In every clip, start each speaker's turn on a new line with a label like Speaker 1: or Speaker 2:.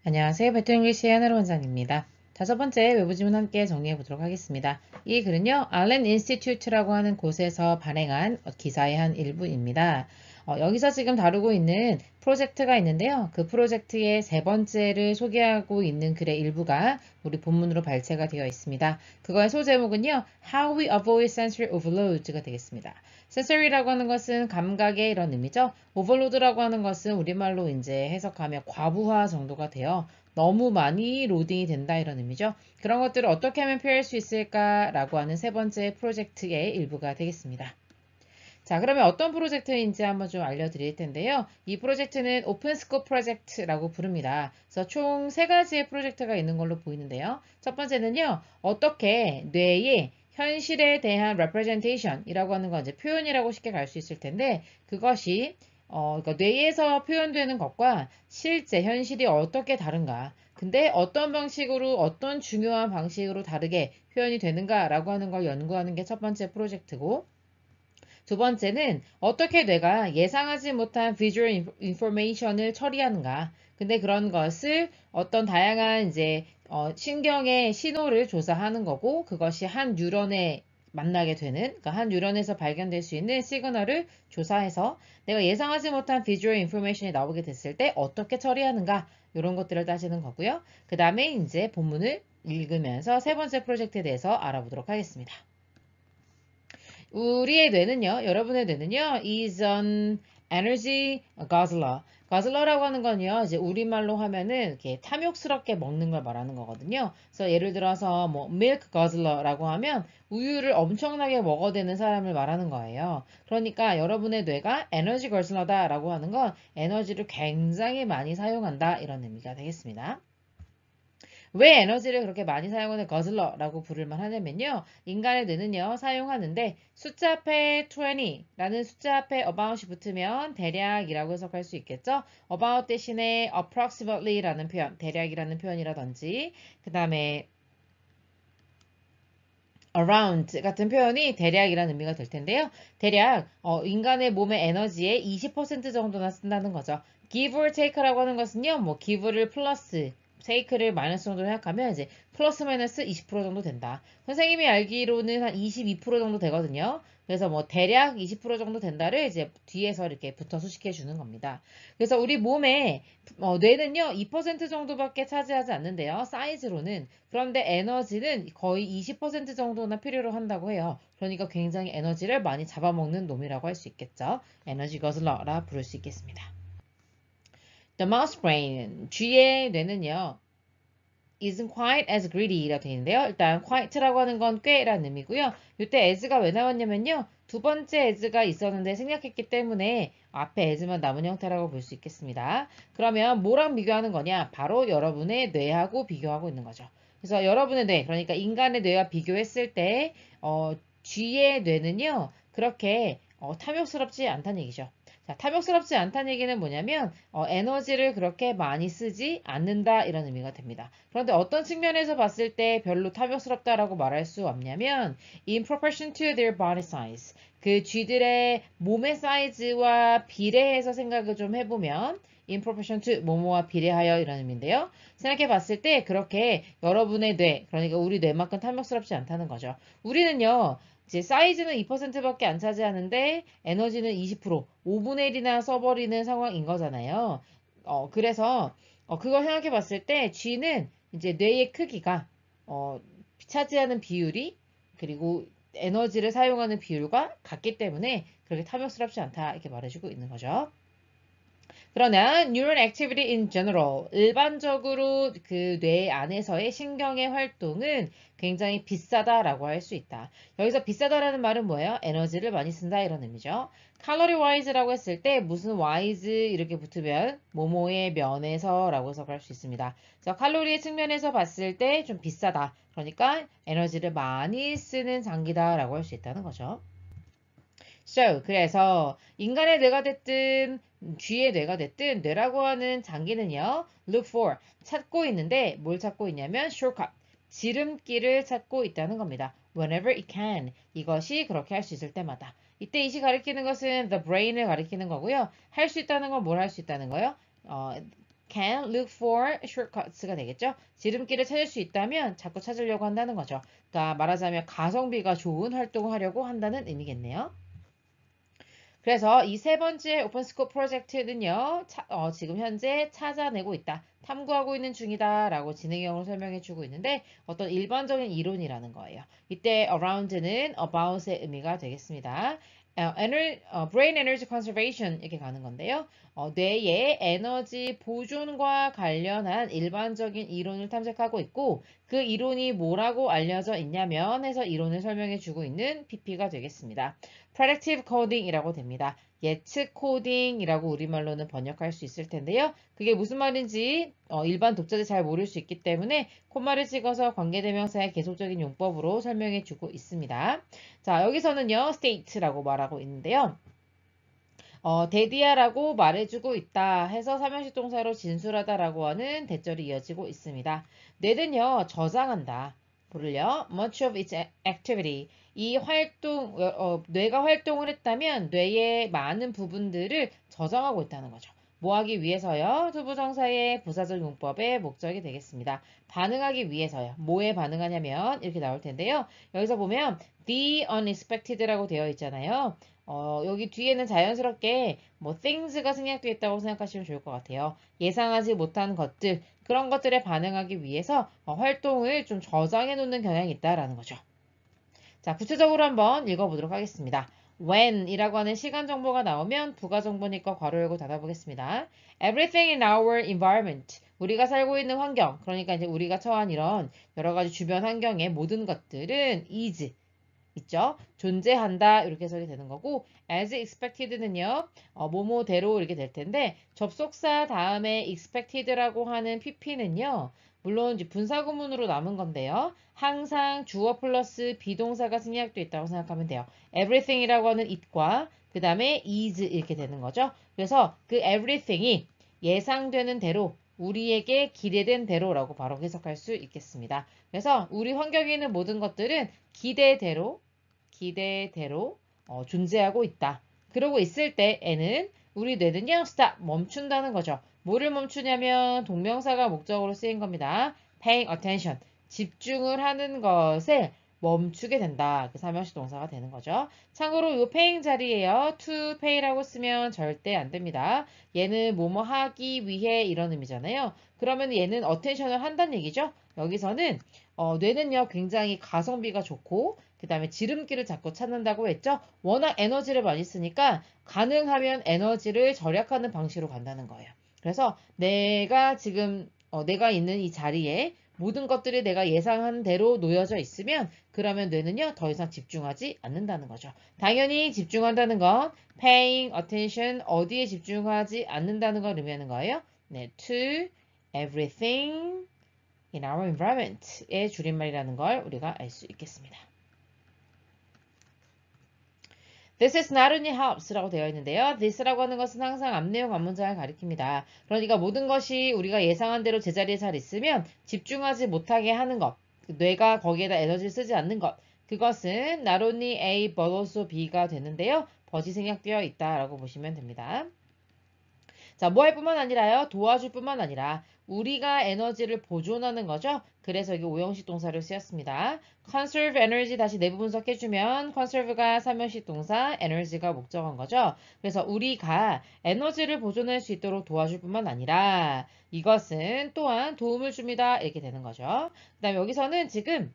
Speaker 1: 안녕하세요. 배트잉글리시의 하나로 원장입니다. 다섯 번째 외부 지문 함께 정리해 보도록 하겠습니다. 이 글은요, 알렌 인스티튜트라고 하는 곳에서 발행한 기사의 한 일부입니다. 여기서 지금 다루고 있는 프로젝트가 있는데요. 그 프로젝트의 세 번째를 소개하고 있는 글의 일부가 우리 본문으로 발췌가 되어 있습니다. 그거의 소제목은요, How we avoid sensory overload가 되겠습니다. sensory라고 하는 것은 감각의 이런 의미죠. overload라고 하는 것은 우리말로 이제 해석하면 과부하 정도가 돼요. 너무 많이 로딩이 된다 이런 의미죠. 그런 것들을 어떻게 하면 피할 수 있을까라고 하는 세 번째 프로젝트의 일부가 되겠습니다. 자, 그러면 어떤 프로젝트인지 한번 좀 알려드릴 텐데요. 이 프로젝트는 오픈스코프 프로젝트라고 부릅니다. 그래서 총 세 가지의 프로젝트가 있는 걸로 보이는데요. 첫 번째는요, 어떻게 뇌의 현실에 대한 representation이라고 하는 건 이제 표현이라고 쉽게 갈 수 있을 텐데, 그것이 그러니까 뇌에서 표현되는 것과 실제 현실이 어떻게 다른가. 근데 어떤 방식으로, 어떤 중요한 방식으로 다르게 표현이 되는가라고 하는 걸 연구하는 게 첫 번째 프로젝트고, 두 번째는 어떻게 뇌가 예상하지 못한 visual information을 처리하는가. 근데 그런 것을 어떤 다양한 이제 신경의 신호를 조사하는 거고 그것이 한 뉴런에 만나게 되는, 그러니까 한 뉴런에서 발견될 수 있는 시그널을 조사해서 내가 예상하지 못한 visual information이 나오게 됐을 때 어떻게 처리하는가 이런 것들을 따지는 거고요. 그 다음에 이제 본문을 읽으면서 세 번째 프로젝트에 대해서 알아보도록 하겠습니다. 우리의 뇌는요, 여러분의 뇌는요, is an energy guzzler. guzzler라고 하는 건요, 이제 우리말로 하면은 이렇게 탐욕스럽게 먹는 걸 말하는 거거든요. 그래서 예를 들어서 뭐 milk guzzler라고 하면 우유를 엄청나게 먹어대는 사람을 말하는 거예요. 그러니까 여러분의 뇌가 에너지 guzzler다라고 하는 건 에너지를 굉장히 많이 사용한다 이런 의미가 되겠습니다. 왜 에너지를 그렇게 많이 사용하는 거슬러라고 부를만 하냐면요. 인간의 뇌는요, 사용하는데 숫자 앞에 20라는 숫자 앞에 about이 붙으면 대략이라고 해석할 수 있겠죠. about 대신에 approximately라는 표현, 대략이라는 표현이라든지 그 다음에 around 같은 표현이 대략이라는 의미가 될 텐데요. 대략 인간의 몸의 에너지의 20% 정도나 쓴다는 거죠. give or take라고 하는 것은요. 뭐 give를 플러스 take를 마이너스 정도로 생각하면 이제 플러스 마이너스 20% 정도 된다. 선생님이 알기로는 한 22% 정도 되거든요. 그래서 뭐 대략 20% 정도 된다를 이제 뒤에서 이렇게 붙어 수식해 주는 겁니다. 그래서 우리 몸에 뇌는요 2% 정도밖에 차지하지 않는데요. 사이즈로는. 그런데 에너지는 거의 20% 정도나 필요로 한다고 해요. 그러니까 굉장히 에너지를 많이 잡아먹는 놈이라고 할 수 있겠죠. 에너지 거슬러라 부를 수 있겠습니다. The mouse brain, 쥐의 뇌는요. isn't quite as greedy라고 되어 있는데요. 일단 quite라고 하는 건 꽤라는 의미고요. 이때 as가 왜 나왔냐면요. 두 번째 as가 있었는데 생략했기 때문에 앞에 as만 남은 형태라고 볼 수 있겠습니다. 그러면 뭐랑 비교하는 거냐? 바로 여러분의 뇌하고 비교하고 있는 거죠. 그래서 여러분의 뇌, 그러니까 인간의 뇌와 비교했을 때 쥐의 뇌는요. 그렇게 탐욕스럽지 않다는 얘기죠. 자, 탐욕스럽지 않다는 얘기는 뭐냐면 에너지를 그렇게 많이 쓰지 않는다 이런 의미가 됩니다. 그런데 어떤 측면에서 봤을 때 별로 탐욕스럽다라고 말할 수 없냐면 in proportion to their body size 그 쥐들의 몸의 사이즈와 비례해서 생각을 좀 해보면 in proportion to 뭐뭐와 비례하여 이런 의미인데요. 생각해 봤을 때 그렇게 여러분의 뇌 그러니까 우리 뇌만큼 탐욕스럽지 않다는 거죠. 우리는요 이제 사이즈는 2%밖에 안 차지하는데 에너지는 20%, 5분의 1이나 써버리는 상황인 거잖아요. 그래서 그걸 생각해 봤을 때 G는 이제 뇌의 크기가 어, 차지하는 비율이 그리고 에너지를 사용하는 비율과 같기 때문에 그렇게 탐욕스럽지 않다 이렇게 말해주고 있는 거죠. 그러나 neural activity in general, 일반적으로 그 뇌 안에서의 신경의 활동은 굉장히 비싸다라고 할 수 있다. 여기서 비싸다라는 말은 뭐예요? 에너지를 많이 쓴다 이런 의미죠. calorie wise라고 했을 때 무슨 wise 이렇게 붙으면 뭐뭐의 면에서라고 해석할 수 있습니다. 그래서 칼로리의 측면에서 봤을 때 좀 비싸다. 그러니까 에너지를 많이 쓰는 장기다라고 할 수 있다는 거죠. So, 그래서 인간의 뇌가 됐든 쥐의 뇌가 됐든 뇌라고 하는 장기는요. look for, 찾고 있는데 뭘 찾고 있냐면 shortcut, 지름길을 찾고 있다는 겁니다. whenever it can, 이것이 그렇게 할 수 있을 때마다. 이때 이시 가리키는 것은 the brain을 가리키는 거고요. 할 수 있다는 건 뭘 할 수 있다는 거요? can look for shortcuts가 되겠죠. 지름길을 찾을 수 있다면 자꾸 찾으려고 한다는 거죠. 그러니까 말하자면 가성비가 좋은 활동을 하려고 한다는 의미겠네요. 그래서 이 세 번째 오픈스코어 프로젝트는요, 지금 현재 찾아내고 있다, 탐구하고 있는 중이다 라고 진행형으로 설명해 주고 있는데 어떤 일반적인 이론이라는 거예요. 이때 around는 about의 의미가 되겠습니다. brain energy conservation 이렇게 가는 건데요. 뇌의 에너지 보존과 관련한 일반적인 이론을 탐색하고 있고 그 이론이 뭐라고 알려져 있냐면 해서 이론을 설명해 주고 있는 PP가 되겠습니다. predictive coding이라고 됩니다. 예측 코딩이라고 우리말로는 번역할 수 있을 텐데요. 그게 무슨 말인지 일반 독자들 잘 모를 수 있기 때문에 콤마를 찍어서 관계대명사의 계속적인 용법으로 설명해 주고 있습니다. 자, 여기서는요, state라고 말하고 있는데요. 데디아라고 말해주고 있다 해서 삼형식 동사로 진술하다라고 하는 대절이 이어지고 있습니다. 뇌는요, 저장한다. 뭐를요? Much of its activity. 이 활동, 뇌가 활동을 했다면 뇌의 많은 부분들을 저장하고 있다는 거죠. 뭐 하기 위해서요? 투부정사의 부사적 용법의 목적이 되겠습니다. 반응하기 위해서요. 뭐에 반응하냐면 이렇게 나올 텐데요. 여기서 보면 the unexpected라고 되어 있잖아요. 여기 뒤에는 자연스럽게 뭐 things가 생략되어 있다고 생각하시면 좋을 것 같아요. 예상하지 못한 것들, 그런 것들에 반응하기 위해서 활동을 좀 저장해 놓는 경향이 있다라는 거죠. 자, 구체적으로 한번 읽어보도록 하겠습니다. when이라고 하는 시간 정보가 나오면 부가 정보니까 괄호 열고 닫아보겠습니다. Everything in our environment. 우리가 살고 있는 환경, 그러니까 이제 우리가 처한 이런 여러 가지 주변 환경의 모든 것들은 is 있죠? 존재한다 이렇게 해석이 되는 거고 as expected는요. 뭐뭐대로 이렇게 될 텐데 접속사 다음에 expected라고 하는 pp는요. 물론 이제 분사구문으로 남은 건데요. 항상 주어 플러스 비동사가 생략되어 있다고 생각하면 돼요. everything이라고 하는 it과 그 다음에 is 이렇게 되는 거죠. 그래서 그 everything이 예상되는 대로 우리에게 기대된 대로라고 바로 해석할 수 있겠습니다. 그래서 우리 환경에 있는 모든 것들은 기대대로 존재하고 있다. 그러고 있을 때에는 우리 뇌는요, stop, 멈춘다는 거죠. 뭐를 멈추냐면 동명사가 목적으로 쓰인 겁니다. paying attention, 집중을 하는 것을 멈추게 된다. 그 삼형식 동사가 되는 거죠. 참고로 이 paying 자리에요. to pay라고 쓰면 절대 안 됩니다. 얘는 뭐뭐 하기 위해 이런 의미잖아요. 그러면 얘는 attention을 한다는 얘기죠. 여기서는 뇌는요 굉장히 가성비가 좋고 그 다음에 지름길을 자꾸 찾는다고 했죠. 워낙 에너지를 많이 쓰니까 가능하면 에너지를 절약하는 방식으로 간다는 거예요. 그래서 내가 지금 내가 있는 이 자리에 모든 것들이 내가 예상한 대로 놓여져 있으면 그러면 뇌는요 더 이상 집중하지 않는다는 거죠. 당연히 집중한다는 건 paying attention 어디에 집중하지 않는다는 걸 의미하는 거예요. 네, to everything in our environment의 줄임말이라는 걸 우리가 알 수 있겠습니다. This is not only helps라고 되어 있는데요. this라고 하는 것은 항상 앞내용 앞문장을 가리킵니다. 그러니까 모든 것이 우리가 예상한 대로 제자리에 잘 있으면 집중하지 못하게 하는 것, 뇌가 거기에다 에너지를 쓰지 않는 것, 그것은 not only A but also B가 되는데요. but이 생략되어 있다라고 보시면 됩니다. 자, 뭐 할 뿐만 아니라요. 도와줄 뿐만 아니라 우리가 에너지를 보존하는 거죠. 그래서 이게 오형식 동사를 쓰였습니다. conserve energy 다시 내부 분석해주면 conserve가 삼형식 동사, energy가 목적어인 거죠. 그래서 우리가 에너지를 보존할 수 있도록 도와줄 뿐만 아니라 이것은 또한 도움을 줍니다. 이렇게 되는 거죠. 그 다음에 여기서는 지금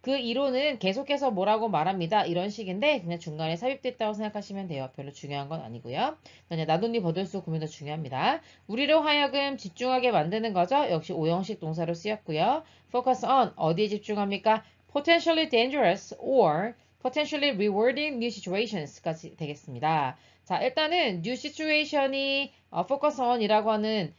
Speaker 1: 그 이론은 계속해서 뭐라고 말합니다. 이런 식인데 그냥 중간에 삽입됐다고 생각하시면 돼요. 별로 중요한 건 아니고요. 그냥 나돈니 버들소 구문도 중요합니다. 우리로 하여금 집중하게 만드는 거죠. 역시 오형식 동사로 쓰였고요. focus on 어디에 집중합니까? potentially dangerous or potentially rewarding new situations까지 되겠습니다. 자, 일단은 new situation이 focus on이라고 하는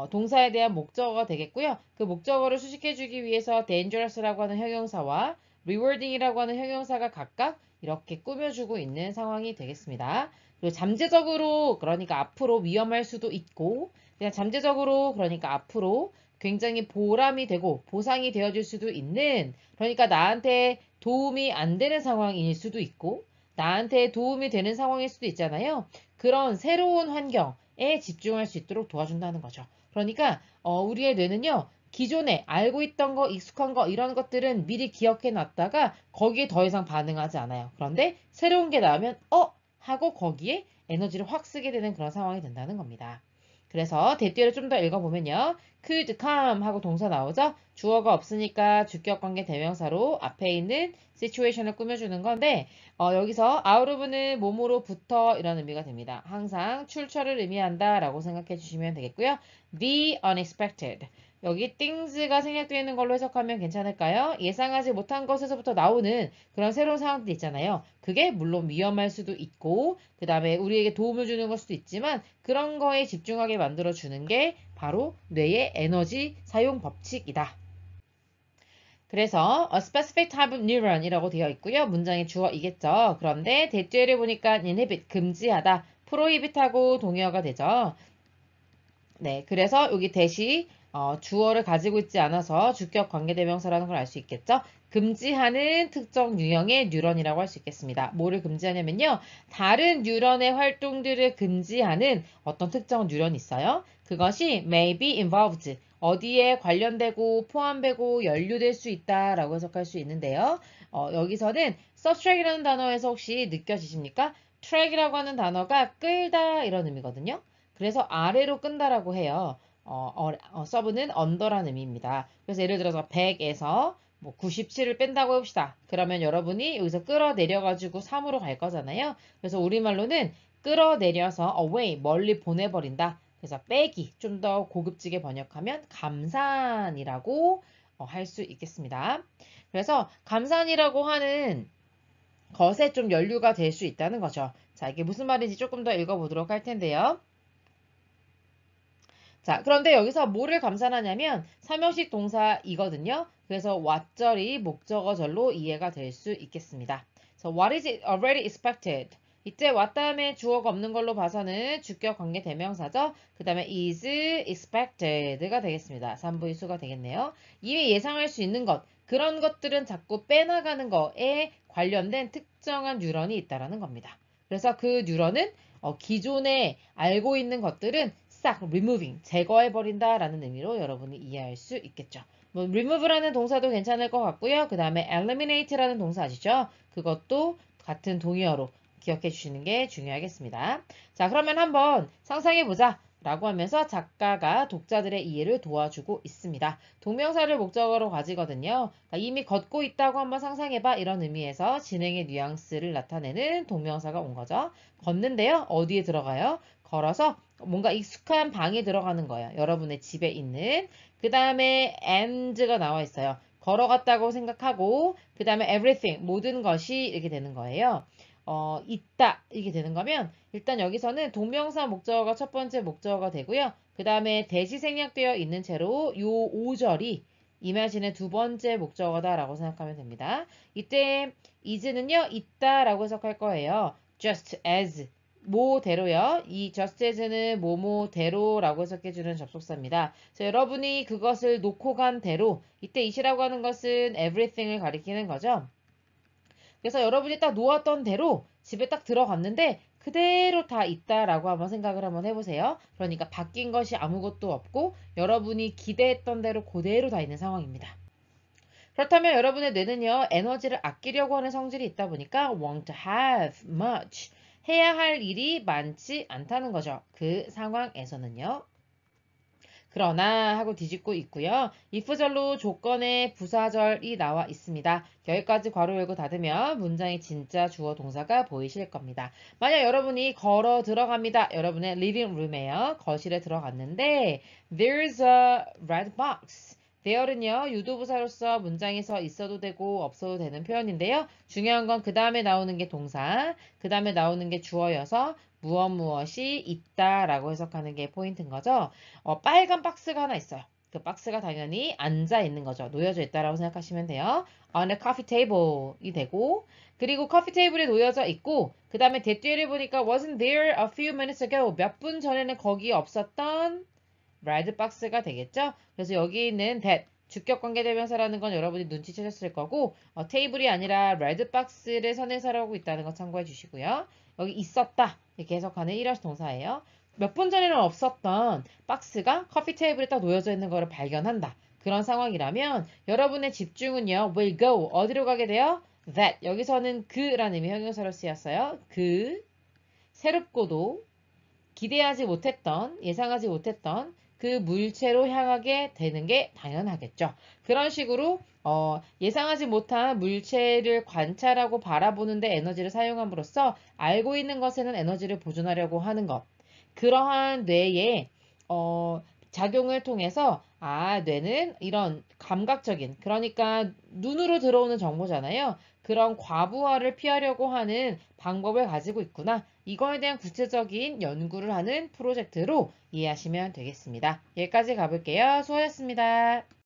Speaker 1: 동사에 대한 목적어가 되겠고요. 그 목적어를 수식해주기 위해서 dangerous라고 하는 형용사와 rewarding이라고 하는 형용사가 각각 이렇게 꾸며주고 있는 상황이 되겠습니다. 그리고 잠재적으로 그러니까 앞으로 위험할 수도 있고 그냥 잠재적으로 그러니까 앞으로 굉장히 보람이 되고 보상이 되어줄 수도 있는 그러니까 나한테 도움이 안 되는 상황일 수도 있고 나한테 도움이 되는 상황일 수도 있잖아요. 그런 새로운 환경 행동에 집중할 수 있도록 도와준다는 거죠. 그러니까 우리의 뇌는요. 기존에 알고 있던 거, 익숙한 거 이런 것들은 미리 기억해 놨다가 거기에 더 이상 반응하지 않아요. 그런데 새로운 게 나오면 하고 거기에 에너지를 확 쓰게 되는 그런 상황이 된다는 겁니다. 그래서 대뒤를 좀 더 읽어보면요. could come 하고 동사 나오죠? 주어가 없으니까 주격관계 대명사로 앞에 있는 situation을 꾸며주는 건데 여기서 out of는 몸으로부터 이런 의미가 됩니다. 항상 출처를 의미한다 라고 생각해 주시면 되겠고요. The unexpected 여기 things가 생략되어 있는 걸로 해석하면 괜찮을까요? 예상하지 못한 것에서부터 나오는 그런 새로운 상황들 있잖아요. 그게 물론 위험할 수도 있고 그 다음에 우리에게 도움을 주는 걸 수도 있지만 그런 거에 집중하게 만들어주는 게 바로 뇌의 에너지 사용 법칙이다. 그래서 a specific type of neuron이라고 되어 있고요. 문장의 주어이겠죠. 그런데 대죄를 보니까 inhibit, 금지하다, prohibit하고 동의어가 되죠. 네, 그래서 여기 대시 주어를 가지고 있지 않아서 주격 관계대명사라는 걸 알 수 있겠죠. 금지하는 특정 유형의 뉴런이라고 할 수 있겠습니다. 뭐를 금지하냐면요. 다른 뉴런의 활동들을 금지하는 어떤 특정 뉴런이 있어요. 그것이 may be involved, 어디에 관련되고 포함되고 연루될 수 있다라고 해석할 수 있는데요. 여기서는 subtract이라는 단어에서 혹시 느껴지십니까? track이라고 하는 단어가 끌다 이런 의미거든요. 그래서 아래로 끈다라고 해요. 서브는 언더라는 의미입니다. 그래서 예를 들어서 100에서 뭐 97을 뺀다고 해봅시다. 그러면 여러분이 여기서 끌어내려가지고 3으로 갈 거잖아요. 그래서 우리말로는 끌어내려서 away, 멀리 보내버린다. 그래서 빼기, 좀 더 고급지게 번역하면 감산이라고 할 수 있겠습니다. 그래서 감산이라고 하는 것에 좀 연류가 될 수 있다는 거죠. 자, 이게 무슨 말인지 조금 더 읽어보도록 할 텐데요. 자, 그런데 여기서 뭐를 감산하냐면 삼형식 동사이거든요. 그래서 what절이 목적어절로 이해가 될 수 있겠습니다. So what is it already expected? 이때 what 다음에 주어가 없는 걸로 봐서는 주격 관계 대명사죠. 그 다음에 is expected가 되겠습니다. 3부의 수가 되겠네요. 이미 예상할 수 있는 것, 그런 것들은 자꾸 빼나가는 거에 관련된 특정한 뉴런이 있다라는 겁니다. 그래서 그 뉴런은 기존에 알고 있는 것들은 싹 removing, 제거해버린다라는 의미로 여러분이 이해할 수 있겠죠. 뭐 remove라는 동사도 괜찮을 것 같고요. 그 다음에 eliminate라는 동사 아시죠? 그것도 같은 동의어로 기억해 주시는 게 중요하겠습니다. 자, 그러면 한번 상상해보자. 라고 하면서 작가가 독자들의 이해를 도와주고 있습니다. 동명사를 목적어로 가지거든요. 그러니까 이미 걷고 있다고 한번 상상해봐. 이런 의미에서 진행의 뉘앙스를 나타내는 동명사가 온 거죠. 걷는데요. 어디에 들어가요? 걸어서 뭔가 익숙한 방에 들어가는 거예요. 여러분의 집에 있는. 그 다음에 and가 나와 있어요. 걸어갔다고 생각하고 그 다음에 everything, 모든 것이 이렇게 되는 거예요. 있다 이게 되는 거면 일단 여기서는 동명사 목적어가 첫 번째 목적어가 되고요. 그 다음에 대시 생략되어 있는 채로 요 5절이 임하시는 두 번째 목적어다라고 생각하면 됩니다. 이때 is는요 있다라고 해석할 거예요. just as 뭐대로요. 이 just as는 뭐뭐대로라고 해석해주는 접속사입니다. 그래서 여러분이 그것을 놓고 간 대로 이때 it이라고 하는 것은 everything을 가리키는 거죠. 그래서 여러분이 딱 놓았던 대로 집에 딱 들어갔는데 그대로 다 있다라고 한번 생각을 한번 해보세요. 그러니까 바뀐 것이 아무것도 없고 여러분이 기대했던 대로 그대로 다 있는 상황입니다. 그렇다면 여러분의 뇌는요, 에너지를 아끼려고 하는 성질이 있다 보니까 want to have much, 해야 할 일이 많지 않다는 거죠. 그 상황에서는요. 그러나 하고 뒤집고 있고요. if절로 조건의 부사절이 나와 있습니다. 여기까지 괄호 열고 닫으면 문장의 진짜 주어 동사가 보이실 겁니다. 만약 여러분이 걸어 들어갑니다. 여러분의 living room에요. 거실에 들어갔는데 there's a red box. there은요. 유도부사로서 문장에서 있어도 되고 없어도 되는 표현인데요. 중요한 건 그 다음에 나오는 게 동사, 그 다음에 나오는 게 주어여서 무엇이 있다라고 해석하는 게 포인트인 거죠. 빨간 박스가 하나 있어요. 그 박스가 당연히 앉아 있는 거죠. 놓여져 있다라고 생각하시면 돼요. on a coffee table이 되고 그리고 커피 테이블에 놓여져 있고 그 다음에 대뒤를 보니까 wasn't there a few minutes ago 몇 분 전에는 거기 없었던 red 박스가 되겠죠. 그래서 여기 있는 that 주격 관계대명사라는 건 여러분이 눈치채셨을 거고 테이블이 아니라 red 박스를 선행사로 하고 있다는 거 참고해 주시고요. 여기 있었다 이렇게 해석하는 1형 동사예요. 몇 분 전에는 없었던 박스가 커피 테이블에 딱 놓여져 있는 것을 발견한다. 그런 상황이라면 여러분의 집중은요, will go. 어디로 가게 돼요? that. 여기서는 그라는 의미 형용사로 쓰였어요. 그, 새롭고도 기대하지 못했던, 예상하지 못했던 그 물체로 향하게 되는 게 당연하겠죠. 그런 식으로 예상하지 못한 물체를 관찰하고 바라보는데 에너지를 사용함으로써 알고 있는 것에는 에너지를 보존하려고 하는 것. 그러한 뇌의 작용을 통해서 뇌는 이런 감각적인, 그러니까 눈으로 들어오는 정보잖아요. 그런 과부하를 피하려고 하는 방법을 가지고 있구나. 이거에 대한 구체적인 연구를 하는 프로젝트로 이해하시면 되겠습니다. 여기까지 가볼게요. 수고하셨습니다.